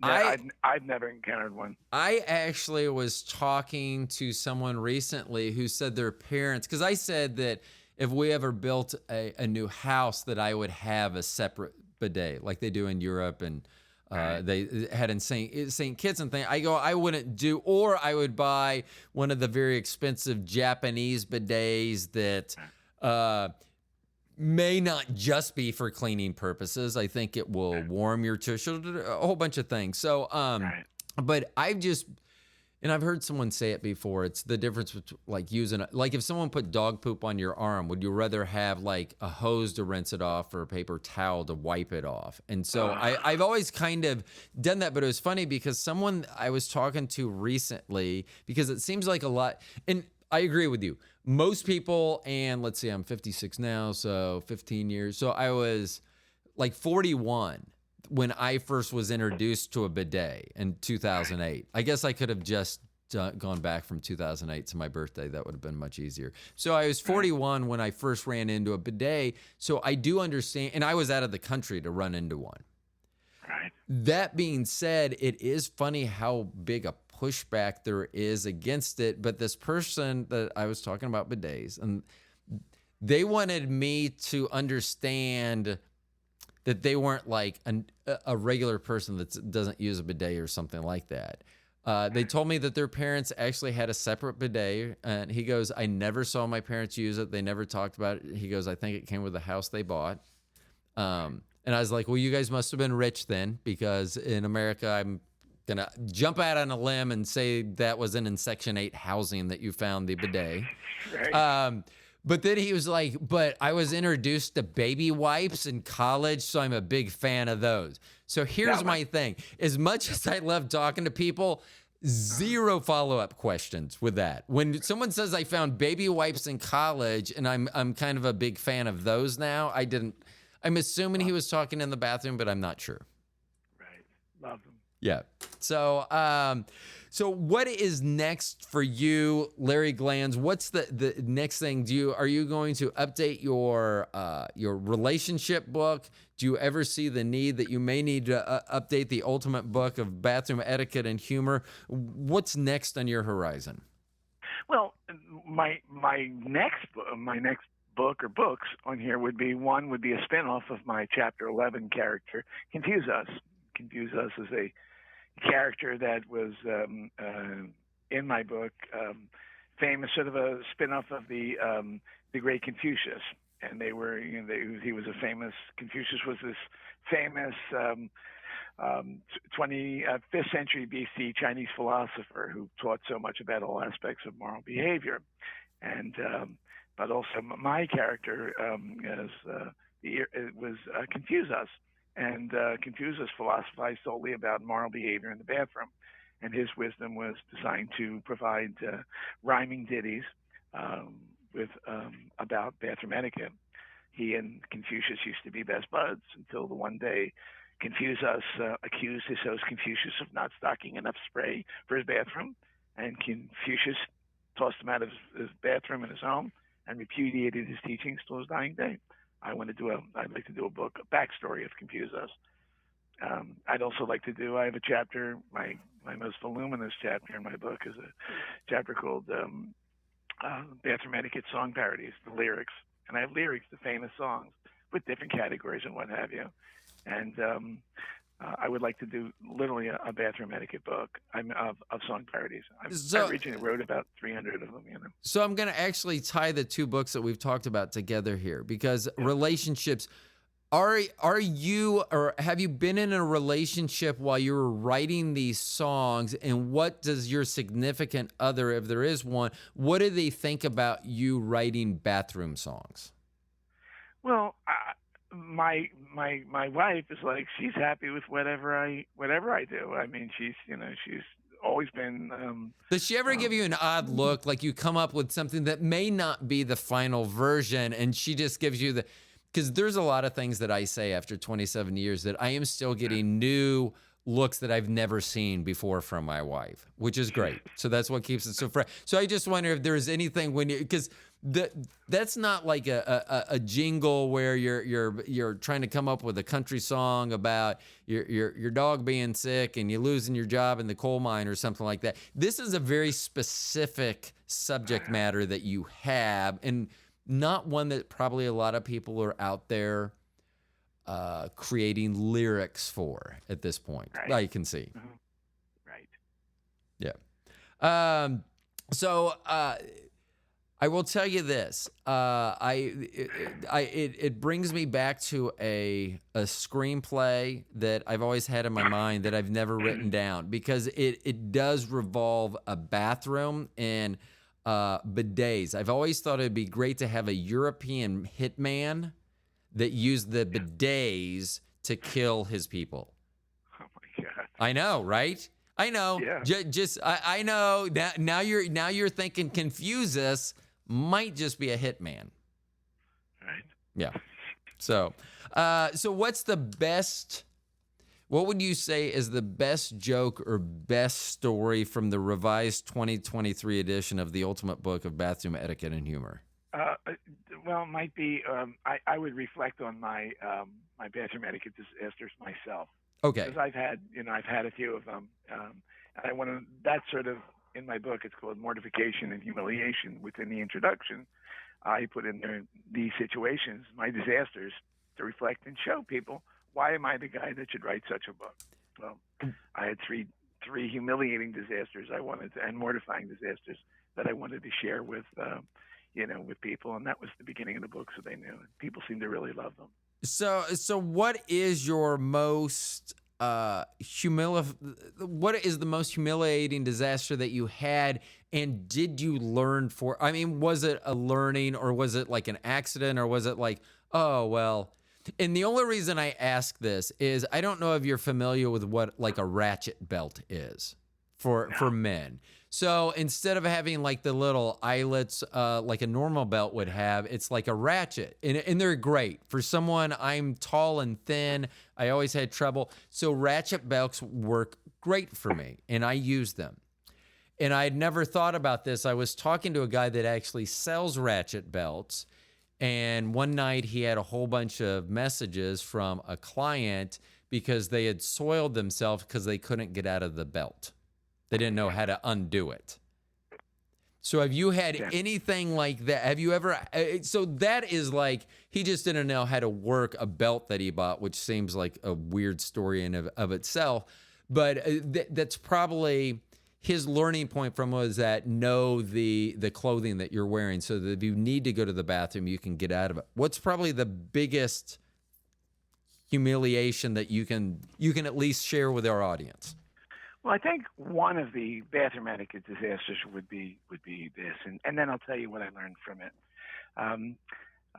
I've never encountered one. I actually was talking to someone recently who said their parents, because I said that if we ever built a new house, that I would have a separate bidet like they do in Europe, and they had in St. Kitts and thing. I wouldn't do, or I would buy one of the very expensive Japanese bidets that may not just be for cleaning purposes. I think it will warm your tissue, a whole bunch of things. So, but I've heard someone say it before. It's the difference between like if someone put dog poop on your arm, would you rather have like a hose to rinse it off or a paper towel to wipe it off? And so I've always kind of done that, but it was funny because someone I was talking to recently, because it seems like a lot, and I agree with you. Most people, and let's see, I'm 56 now, so 15 years. So I was like 41 when I first was introduced to a bidet in 2008. I guess I could have just gone back from 2008 to my birthday. That would have been much easier. So I was 41 when I first ran into a bidet. So I do understand, and I was out of the country to run into one. Right. That being said, it is funny how big a pushback there is against it. But this person that I was talking about bidets, and they wanted me to understand that they weren't like a regular person that doesn't use a bidet or something like that. They told me that their parents actually had a separate bidet, and he goes, I never saw my parents use it. They never talked about it. He goes, I think it came with the house they bought. And I was like, well, you guys must have been rich then, because in America, I'm going to jump out on a limb and say that wasn't in Section 8 housing that you found the bidet. Right. But then he was like, but I was introduced to baby wipes in college, so I'm a big fan of those. So here's my thing. As much as I love talking to people, zero follow-up questions with that. When someone says I found baby wipes in college and I'm kind of a big fan of those now, I'm assuming he was talking in the bathroom, but I'm not sure. Right. Love them. Yeah. So, so what is next for you, Larry Glanz? What's the next thing? Are you going to update your relationship book? Do you ever see the need that you may need to update the ultimate book of bathroom etiquette and humor? What's next on your horizon? Well, my next book or books on here would be a spinoff of my chapter 11 character, Confuse Us. Confuse Us is a character that was in my book famous, sort of a spin-off of the great Confucius, and they were, he was a famous. Confucius was this famous 25th century BC Chinese philosopher who taught so much about all aspects of moral behavior, and but also my character was Confucius, and Confucius philosophized solely about moral behavior in the bathroom, and his wisdom was designed to provide rhyming ditties with about bathroom etiquette. He and Confucius used to be best buds until the one day Confucius accused his host Confucius of not stocking enough spray for his bathroom, and Confucius tossed him out of his bathroom in his home and repudiated his teachings till his dying day. I'd like to do a book, a backstory of Confucius. I'd also like to do. I have a chapter. My most voluminous chapter in my book is a chapter called Bathroom Etiquette Song Parodies, the lyrics, and I have lyrics to famous songs with different categories and what have you. And I would like to do literally a bathroom etiquette book of song parodies. I originally wrote about 300 of them. So I'm going to actually tie the two books that we've talked about together here, because relationships. Are you, or have you been in a relationship while you were writing these songs? And what does your significant other, if there is one, what do they think about you writing bathroom songs? Well, my wife is like, she's happy with whatever I do. I mean, she's always been. Does she ever give you an odd look, like you come up with something that may not be the final version, and she just gives you the? Because there's a lot of things that I say after 27 years that I am still getting new looks that I've never seen before from my wife, which is great. So that's what keeps it so fresh. So I just wonder if there's anything when you, because that's not like a jingle where you're trying to come up with a country song about your dog being sick and you losing your job in the coal mine or something like that. This is a very specific subject matter that you have, and not one that probably a lot of people are out there creating lyrics for at this point. Right. I can see. Mm-hmm. Right. Yeah. So I will tell you this. It brings me back to a screenplay that I've always had in my mind that I've never written down, because it does revolve a bathroom and bidets. I've always thought it'd be great to have a European hitman that used the bidets to kill his people. Oh my God! I know, right? I know. Yeah. I know. Now you're thinking Confucius might just be a hitman. Right. Yeah. So what's the best? What would you say is the best joke or best story from the revised 2023 edition of the Ultimate Book of Bathroom Etiquette and Humor? Well, it might be. I would reflect on my my bathroom etiquette disasters myself. Okay. Because I've had a few of them. And I want to. That's sort of in my book. It's called Mortification and Humiliation. Within the introduction, I put in there these situations, my disasters, to reflect and show people, why am I the guy that should write such a book? Well, I had three humiliating disasters and mortifying disasters that I wanted to share with with people, and that was the beginning of the book, so they knew. And people seem to really love them. So what is your most what is the most humiliating disaster that you had, and did you learn was it a learning, or was it like an accident, or was it like, oh well? And the only reason I ask this is I don't know if you're familiar with what like a ratchet belt is for men. So instead of having like the little eyelets like a normal belt would have, it's like a ratchet. And they're great. For someone, I'm tall and thin, I always had trouble. So ratchet belts work great for me, and I use them. And I had never thought about this. I was talking to a guy that actually sells ratchet belts, and one night he had a whole bunch of messages from a client because they had soiled themselves because they couldn't get out of the belt. They didn't know how to undo it. So have you had anything like that? Have you ever? So that is like, he just didn't know how to work a belt that he bought, which seems like a weird story in of itself. But that's probably, his learning point from was that know the clothing that you're wearing so that if you need to go to the bathroom, you can get out of it. What's probably the biggest humiliation that you can at least share with our audience? Well, I think one of the bathroom etiquette disasters would be this, and then I'll tell you what I learned from it. Um,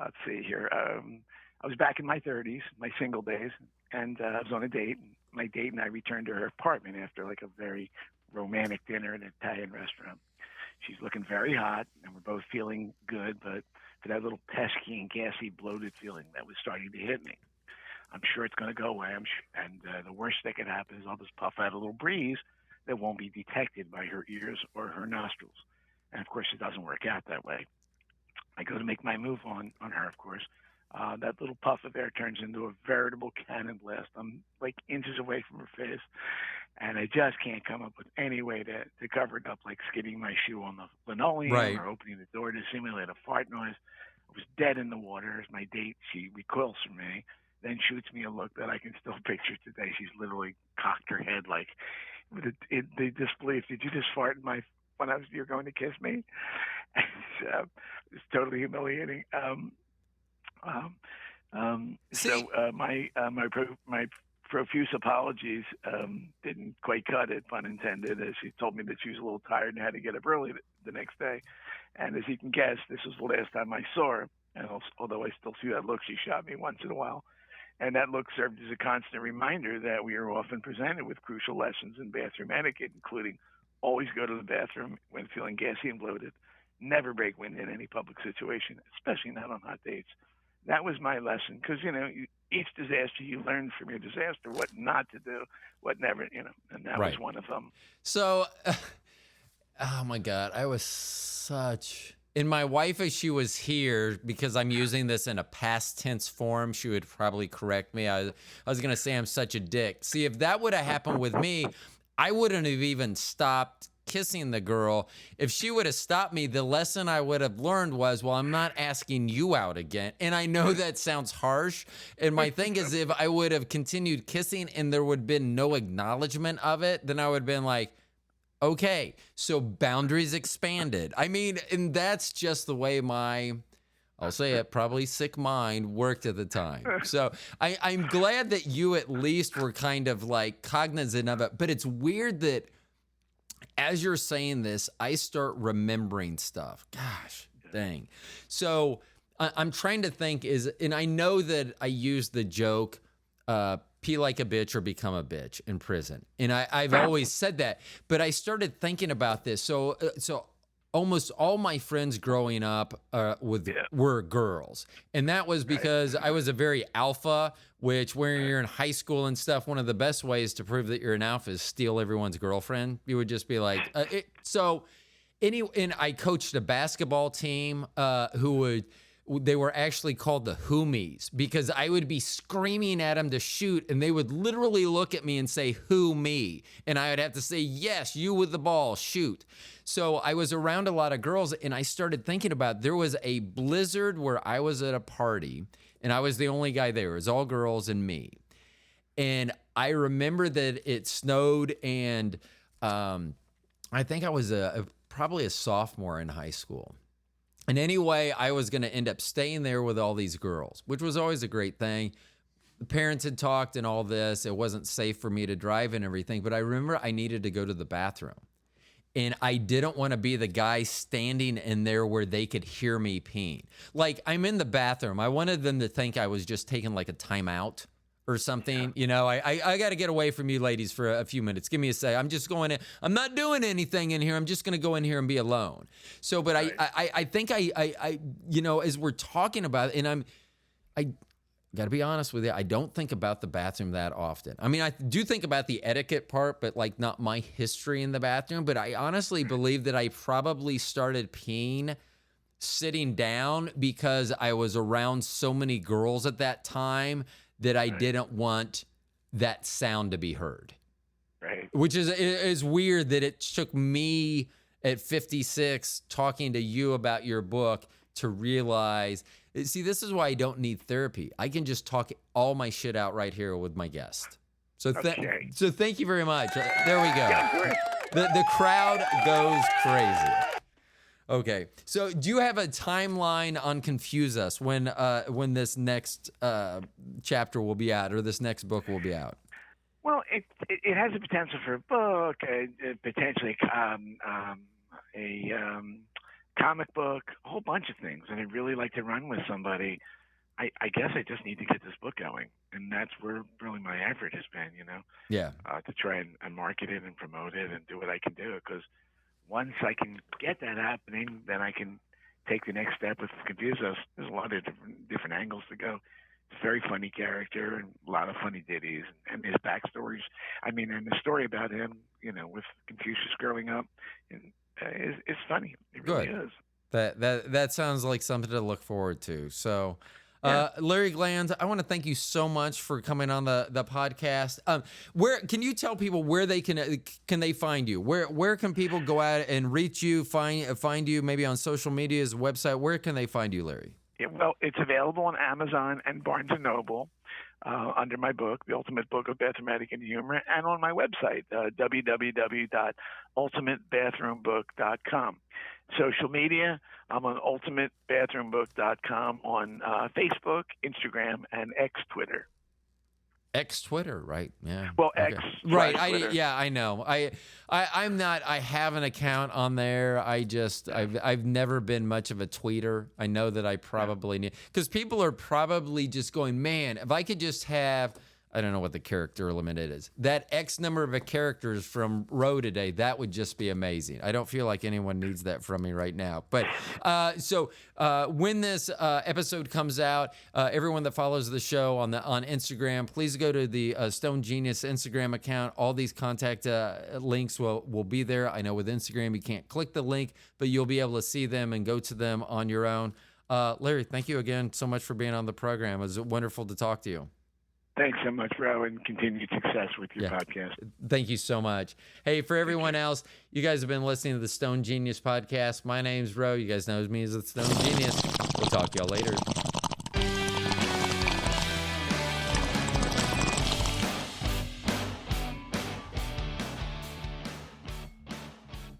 let's see here. I was back in my 30s, my single days, and I was on a date. My date and I returned to her apartment after like a very romantic dinner at an Italian restaurant. She's looking very hot, and we're both feeling good, but for that little pesky and gassy, bloated feeling that was starting to hit me. I'm sure it's going to go away. And the worst that could happen is I'll just puff out a little breeze that won't be detected by her ears or her nostrils. And of course, it doesn't work out that way. I go to make my move on her, of course. That little puff of air turns into a veritable cannon blast. I'm like inches away from her face, and I just can't come up with any way to cover it up, like skidding my shoe on the linoleum or opening the door to simulate a fart noise. I was dead in the water as my date, she recoils from me, then shoots me a look that I can still picture today. She's literally cocked her head like with the disbelief. Did you just fart in my when you're going to kiss me? It's totally humiliating. My profuse apologies didn't quite cut it, pun intended, as she told me that she was a little tired and had to get up early the next day. And as you can guess, this was the last time I saw her. And although I still see that look, she shot me once in a while. And that look served as a constant reminder that we are often presented with crucial lessons in bathroom etiquette, including always go to the bathroom when feeling gassy and bloated, never break wind in any public situation, especially not on hot dates. That was my lesson, because, each disaster you learn from your disaster, what not to do, what never, and that was one of them. So, oh my God, I was and my wife, if she was here, because I'm using this in a past tense form, she would probably correct me. I was going to say I'm such a dick. See, if that would have happened with me, I wouldn't have even stopped kissing the girl. If she would have stopped me, the lesson I would have learned was, well, I'm not asking you out again. And I know that sounds harsh. And my thing is, if I would have continued kissing and there would have been no acknowledgement of it, then I would have been like, okay, so boundaries expanded. I mean, and that's just the way I'll say it, probably sick mind worked at the time. So I'm glad that you at least were kind of like cognizant of it. But it's weird that as you're saying this, I start remembering stuff. Gosh, dang. So I'm trying to think and I know that I used the joke, pee like a bitch or become a bitch in prison. And I've always said that, but I started thinking about this. So almost all my friends growing up were girls. And that was because I was a very alpha, which when you're in high school and stuff, one of the best ways to prove that you're an alpha is steal everyone's girlfriend. You would just be like, and I coached a basketball team they were actually called the Whomies, because I would be screaming at them to shoot and they would literally look at me and say, who me? And I would have to say, yes, you with the ball, shoot. So I was around a lot of girls and I started thinking about, there was a blizzard where I was at a party and I was the only guy there. It was all girls and me. And I remember that it snowed and I think I was probably a sophomore in high school. And anyway, I was going to end up staying there with all these girls, which was always a great thing. The parents had talked and all this. It wasn't safe for me to drive and everything. But I remember I needed to go to the bathroom. And I didn't want to be the guy standing in there where they could hear me peeing. Like, I'm in the bathroom. I wanted them to think I was just taking like a timeout or something. I got to get away from you ladies for a few minutes. Give me a sec. I'm just going in. I'm not doing anything in here. I'm just going to go in here and be alone. So, but I think I as we're talking about it, and I got to be honest with you, I don't think about the bathroom that often. I mean, I do think about the etiquette part, but like not my history in the bathroom. But I honestly believe that I probably started peeing sitting down because I was around so many girls at that time that I didn't want that sound to be heard. Right. Which is weird that it took me at 56 talking to you about your book to realize, see, this is why I don't need therapy. I can just talk all my shit out right here with my guest. So thank you very much. There we go. Yeah, The crowd goes crazy. Okay, so do you have a timeline on Confuse Us when this next chapter will be out or this next book will be out? Well, it has the potential for a book, potentially a comic book, a whole bunch of things, and I'd really like to run with somebody. I guess I just need to get this book going, and that's where really my effort has been, Yeah. to try and market it and promote it and do what I can do. Because once I can get that happening, then I can take the next step with Confuse Us. There's a lot of different angles to go. It's a very funny character and a lot of funny ditties and his backstories. And the story about him, with Confucius growing up, is funny. It really is. That sounds like something to look forward to. So. Larry Glanz, I want to thank you so much for coming on the podcast. Where can you tell people where they can they find you? Where can people go out and reach you, find you, maybe on social media's website? Where can they find you, Larry? Yeah, well, it's available on Amazon and Barnes & Noble under my book, The Ultimate Book of Bathroom Etiquette and Humor, and on my website, www.ultimatebathroombook.com. Social media, I'm on ultimatebathroombook.com on Facebook, Instagram, and Twitter. Twitter, right? Yeah. Well, okay. X. Right. Twitter. I know. I'm not. I have an account on there. I've never been much of a tweeter. I know that I probably need, because people are probably just going, man, if I could just have, I don't know what the character limit is, that X number of characters from Roe today, that would just be amazing. I don't feel like anyone needs that from me right now. But so when this episode comes out, everyone that follows the show on Instagram, please go to the Stone Genius Instagram account. All these contact links will be there. I know with Instagram you can't click the link, but you'll be able to see them and go to them on your own. Larry, thank you again so much for being on the program. It was wonderful to talk to you. Thanks so much, Ro, and continued success with your podcast. Thank you so much. Hey, for everyone else, you guys have been listening to the Stone Genius podcast. My name's Ro. You guys know me as the Stone Genius. We'll talk to y'all later.